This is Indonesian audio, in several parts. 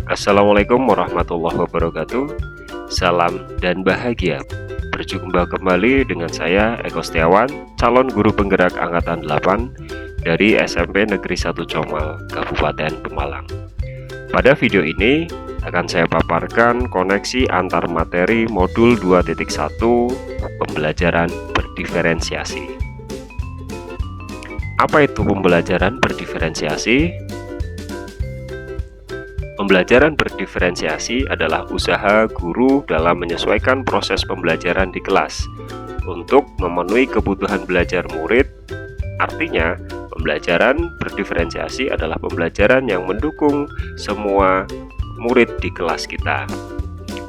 Assalamualaikum warahmatullahi wabarakatuh. Salam dan bahagia. Berjumpa kembali dengan saya Eko Setiawan, calon guru penggerak angkatan 8 dari SMP Negeri 1 Comal, Kabupaten Pemalang. Pada video ini akan saya paparkan koneksi antar materi modul 2.1 pembelajaran berdiferensiasi. Apa itu pembelajaran berdiferensiasi? Pembelajaran berdiferensiasi adalah usaha guru dalam menyesuaikan proses pembelajaran di kelas untuk memenuhi kebutuhan belajar murid. Artinya, pembelajaran berdiferensiasi adalah pembelajaran yang mendukung semua murid di kelas kita.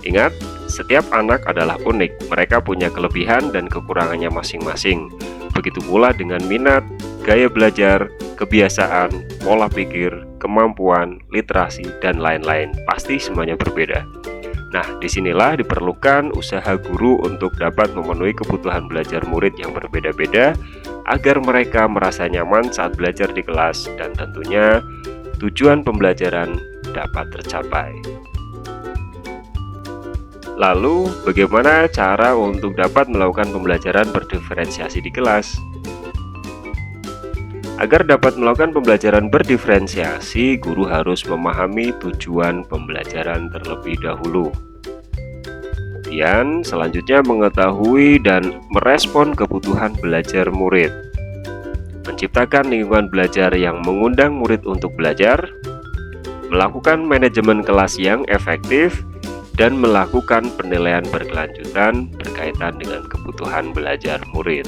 Ingat, setiap anak adalah unik, mereka punya kelebihan dan kekurangannya masing-masing. Begitu pula dengan minat, gaya belajar, kebiasaan, pola pikir, kemampuan, literasi, dan lain-lain. Pasti semuanya berbeda. Nah, disinilah diperlukan usaha guru untuk dapat memenuhi kebutuhan belajar murid yang berbeda-beda agar mereka merasa nyaman saat belajar di kelas dan tentunya tujuan pembelajaran dapat tercapai. Lalu, bagaimana cara untuk dapat melakukan pembelajaran berdiferensiasi di kelas? Agar dapat melakukan pembelajaran berdiferensiasi, guru harus memahami tujuan pembelajaran terlebih dahulu. Kemudian, selanjutnya mengetahui dan merespon kebutuhan belajar murid. Menciptakan lingkungan belajar yang mengundang murid untuk belajar, melakukan manajemen kelas yang efektif, dan melakukan penilaian berkelanjutan berkaitan dengan kebutuhan belajar murid.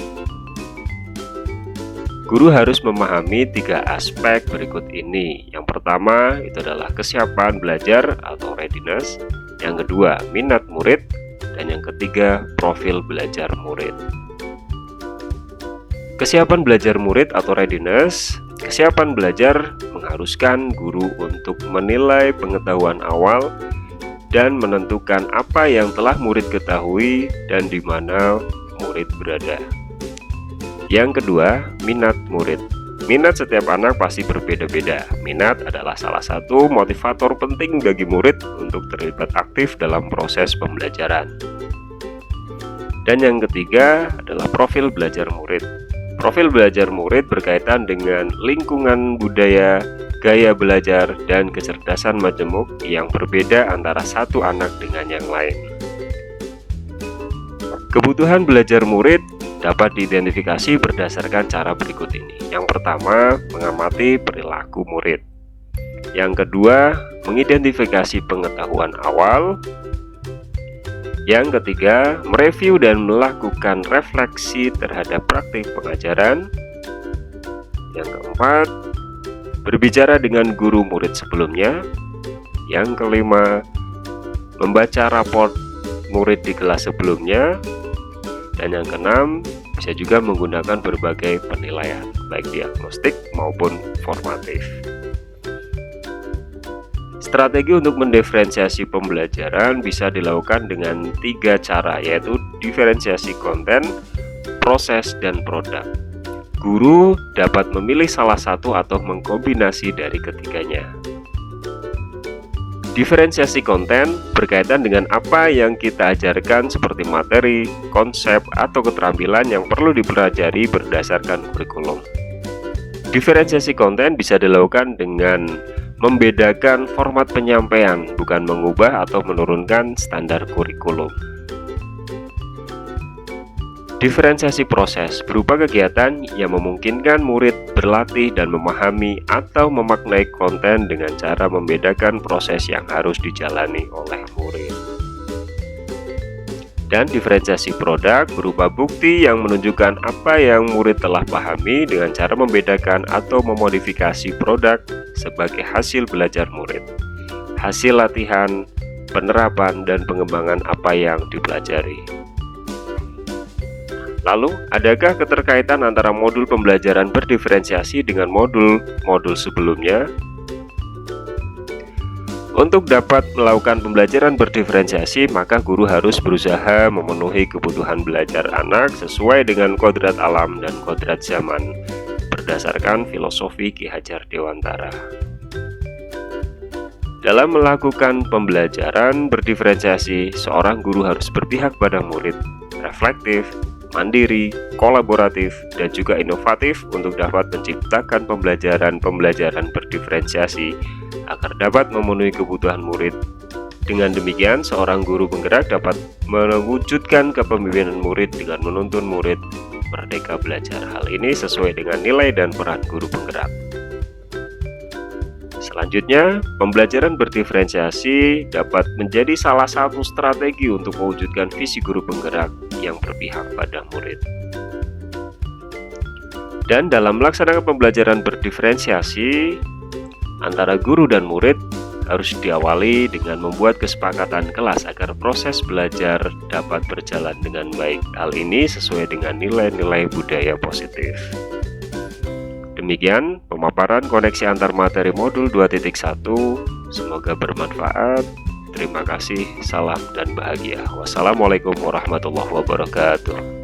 Guru harus memahami 3 aspek berikut ini. Yang pertama itu adalah kesiapan belajar atau readiness, yang kedua minat murid, dan yang ketiga profil belajar murid. Kesiapan belajar murid atau readiness. Kesiapan belajar mengharuskan guru untuk menilai pengetahuan awal dan menentukan apa yang telah murid ketahui dan di mana murid berada. Yang kedua, minat murid. Minat setiap anak pasti berbeda-beda. Minat adalah salah satu motivator penting bagi murid untuk terlibat aktif dalam proses pembelajaran. Dan yang ketiga adalah profil belajar murid. Profil belajar murid berkaitan dengan lingkungan budaya, gaya belajar, dan kecerdasan majemuk yang berbeda antara satu anak dengan yang lain. Kebutuhan belajar murid dapat diidentifikasi berdasarkan cara berikut ini. Yang pertama, mengamati perilaku murid. Yang kedua, mengidentifikasi pengetahuan awal. Yang ketiga, mereview dan melakukan refleksi terhadap praktik pengajaran. Yang keempat, berbicara dengan guru murid sebelumnya. Yang kelima, membaca raport murid di kelas sebelumnya. Dan yang keenam, bisa juga menggunakan berbagai penilaian, baik diagnostik maupun formatif. Strategi untuk mendiferensiasi pembelajaran bisa dilakukan dengan 3 cara, yaitu diferensiasi konten, proses, dan produk. Guru dapat memilih salah satu atau mengkombinasi dari ketiganya. Diferensiasi konten berkaitan dengan apa yang kita ajarkan seperti materi, konsep, atau keterampilan yang perlu dipelajari berdasarkan kurikulum. Diferensiasi konten bisa dilakukan dengan membedakan format penyampaian, bukan mengubah atau menurunkan standar kurikulum. Diferensiasi proses berupa kegiatan yang memungkinkan murid berlatih dan memahami atau memaknai konten dengan cara membedakan proses yang harus dijalani oleh murid. Dan diferensiasi produk berupa bukti yang menunjukkan apa yang murid telah pahami dengan cara membedakan atau memodifikasi produk sebagai hasil belajar murid, hasil latihan, penerapan, dan pengembangan apa yang dipelajari. Lalu, adakah keterkaitan antara modul pembelajaran berdiferensiasi dengan modul sebelumnya? Untuk dapat melakukan pembelajaran berdiferensiasi, maka guru harus berusaha memenuhi kebutuhan belajar anak sesuai dengan kodrat alam dan kodrat zaman, berdasarkan filosofi Ki Hajar Dewantara. Dalam melakukan pembelajaran berdiferensiasi, seorang guru harus berpihak pada murid, reflektif, mandiri, kolaboratif, dan juga inovatif untuk dapat menciptakan pembelajaran berdiferensiasi agar dapat memenuhi kebutuhan murid. Dengan demikian, seorang guru penggerak dapat mewujudkan kepemimpinan murid dengan menuntun murid merdeka belajar. Hal ini sesuai dengan nilai dan peran guru penggerak. Selanjutnya, pembelajaran berdiferensiasi dapat menjadi salah satu strategi untuk mewujudkan visi guru penggerak yang berpihak pada murid. Dan dalam melaksanakan pembelajaran berdiferensiasi antara guru dan murid harus diawali dengan membuat kesepakatan kelas agar proses belajar dapat berjalan dengan baik. Hal ini sesuai dengan nilai-nilai budaya positif. Demikian pemaparan koneksi antar materi modul 2.1. Semoga bermanfaat. Terima kasih, salam dan bahagia. Wassalamualaikum warahmatullahi wabarakatuh.